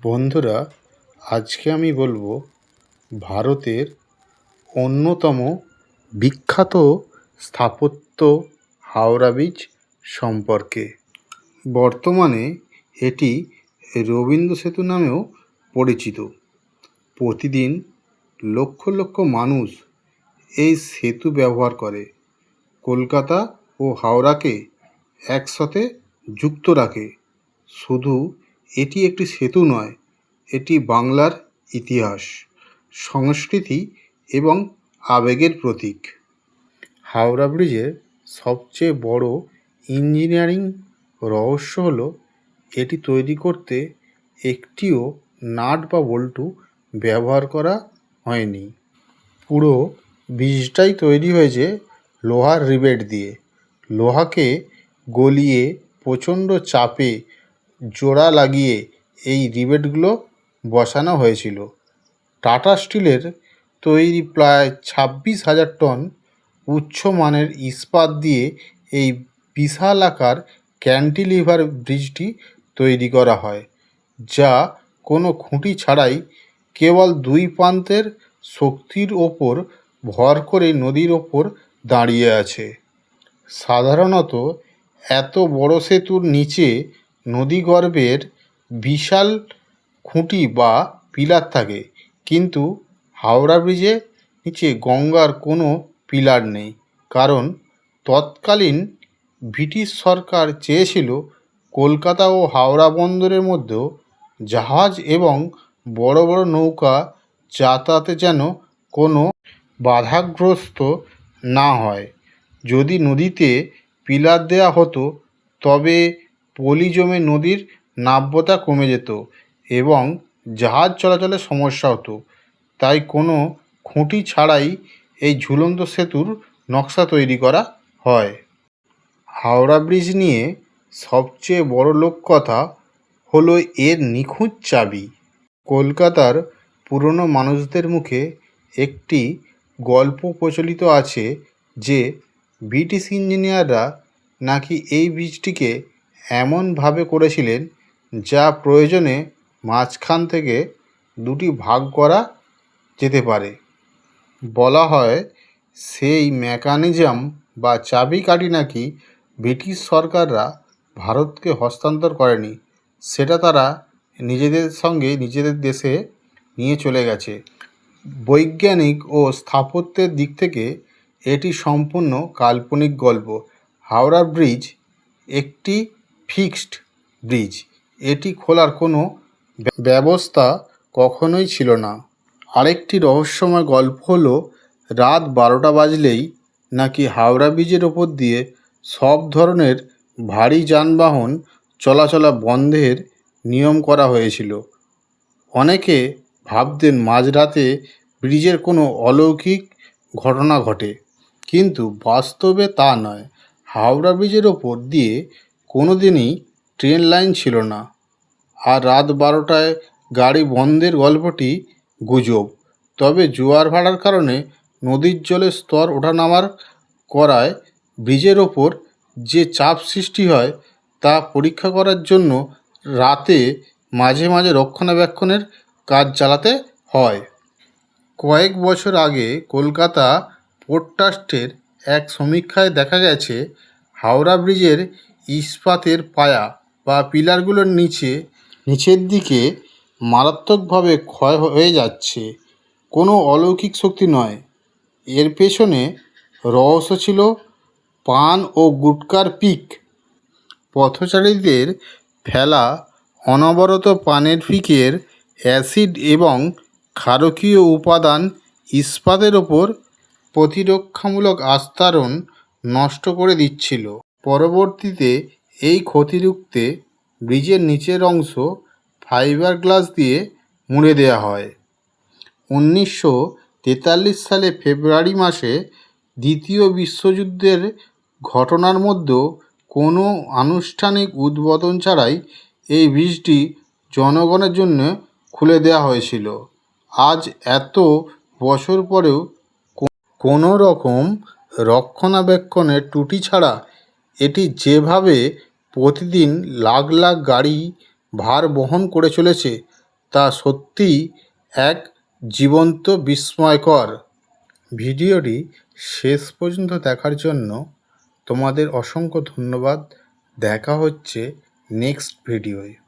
বন্ধুরা, আজকে আমি বলবো ভারতের অন্যতম বিখ্যাত স্থাপত্য হাওড়া ব্রিজ সম্পর্কে। বর্তমানে এটি রবীন্দ্র সেতু নামেও পরিচিত। প্রতিদিন লক্ষ লক্ষ মানুষ এই সেতু ব্যবহার করে। কলকাতা ও হাওড়াকে একসাথে যুক্ত রাখে। শুধু এটি একটি সেতু নয়, এটি বাংলার ইতিহাস, সংস্কৃতি এবং আবেগের প্রতীক। হাওড়া ব্রিজের সবচেয়ে বড় ইঞ্জিনিয়ারিং রহস্য হলো এটি তৈরি করতে একটিও নাট বা বল্টু ব্যবহার করা হয়নি। পুরো ব্রিজটাই তৈরি হয়েছে লোহার রিবেট দিয়ে। লোহাকে গলিয়ে প্রচণ্ড চাপে জোড়া লাগিয়ে এই রিবেটগুলো বসানো হয়েছিল। টাটা স্টিলের তৈরি প্রায় 26,000 টন উচ্চমানের ইস্পাত দিয়ে এই বিশালাকার ক্যান্টিলিভার ব্রিজটি তৈরি করা হয়, যা কোনো খুঁটি ছাড়াই কেবল দুই প্রান্তের শক্তির ওপর ভর করে নদীর ওপর দাঁড়িয়ে আছে। সাধারণত এত বড় সেতুর নিচে নদীগর্ভের বিশাল খুঁটি বা পিলার থাকে, কিন্তু হাওড়া ব্রিজের নিচে গঙ্গার কোনো পিলার নেই। কারণ তৎকালীন ব্রিটিশ সরকার চেয়েছিল কলকাতা ও হাওড়া বন্দরের মধ্যেও জাহাজ এবং বড় বড় নৌকা যাতায়াতে যেন কোনো বাধাগ্রস্ত না হয়। যদি নদীতে পিলার দেওয়া হতো তবে পলি জমে নদীর নাব্যতা কমে যেত এবং জাহাজ চলাচলের সমস্যা হতো। তাই কোনো খুঁটি ছাড়াই এই ঝুলন্ত সেতুর নকশা তৈরি করা হয়। হাওড়া ব্রিজ নিয়ে সবচেয়ে বড় লোককথা হলো এর নিখুঁত চাবি। কলকাতার পুরনো মানুষদের মুখে একটি গল্প প্রচলিত আছে যে ব্রিটিশ ইঞ্জিনিয়াররা নাকি এই ব্রিজটিকে এমনভাবে করেছিলেন যা প্রয়োজনে মাঝখান থেকে দুটি ভাগ করা যেতে পারে। বলা হয় সেই মেকানিজম বা চাবিকাঠি নাকি ব্রিটিশ সরকাররা ভারতকে হস্তান্তর করেনি, সেটা তারা নিজেদের সঙ্গে নিজেদের দেশে নিয়ে চলে গেছে। বৈজ্ঞানিক ও স্থাপত্যের দিক থেকে এটি সম্পূর্ণ কাল্পনিক গল্প। হাওড়া ব্রিজ একটি ফিক্সড ব্রিজ, এটি খোলার কোনো ব্যবস্থা কখনোই ছিল না। আরেকটি রহস্যময় গল্প হলো রাত 12টা বাজলেই নাকি হাওড়া ব্রিজের ওপর দিয়ে সব ধরনের ভারী যানবাহন চলাচল বন্ধের নিয়ম করা হয়েছিল। অনেকে ভাবতেন মাঝরাতে ব্রিজের কোনো অলৌকিক ঘটনা ঘটে, কিন্তু বাস্তবে তা নয়। হাওড়া ব্রিজের ওপর দিয়ে কোনো দিনই ট্রেন লাইন ছিল না, আর রাত 12টায় গাড়ি বন্ধের গল্পটি গুজব। তবে জোয়ার ভাটার কারণে নদীর জলের স্তর ওঠানামার করায় ব্রিজের ওপর যে চাপ সৃষ্টি হয় তা পরীক্ষা করার জন্য রাতে মাঝে মাঝে রক্ষণাবেক্ষণের কাজ চালাতে হয়। কয়েক বছর আগে কলকাতা পোর্ট ট্রাস্টের এক সমীক্ষায় দেখা গেছে হাওড়া ব্রিজের ইস্পাতের পায়া বা পিলারগুলোর নিচের দিকে মারাত্মকভাবে ক্ষয় হয়ে যাচ্ছে। কোনো অলৌকিক শক্তি নয়, এর পেছনে রহস্য ছিল পান ও গুটকার পিক। পথচারীদের ফেলা অনবরত পানের পিকের অ্যাসিড এবং ক্ষারকীয় উপাদান ইস্পাতের ওপর প্রতিরক্ষামূলক আস্তরণ নষ্ট করে দিচ্ছিল। পরবর্তীতে এই ক্ষতি রুখতে ব্রিজের নিচের অংশ ফাইবার গ্লাস দিয়ে মুড়ে দেওয়া হয়। 1943 সালে ফেব্রুয়ারি মাসে দ্বিতীয় বিশ্বযুদ্ধের ঘটনার মধ্যেও কোনো আনুষ্ঠানিক উদ্বোধন ছাড়াই এই ব্রিজটি জনগণের জন্য খুলে দেওয়া হয়েছিল। আজ এত বছর পরেও কোনো রকম রক্ষণাবেক্ষণের ত্রুটি ছাড়া এটি যেভাবে প্রতিদিন লাখ লাখ গাড়ি ভার বহন করে চলেছে তা সত্যিই এক জীবন্ত বিস্ময়কর। ভিডিওটি শেষ পর্যন্ত দেখার জন্য তোমাদের অসংখ্য ধন্যবাদ। দেখা হচ্ছে নেক্সট ভিডিওয়।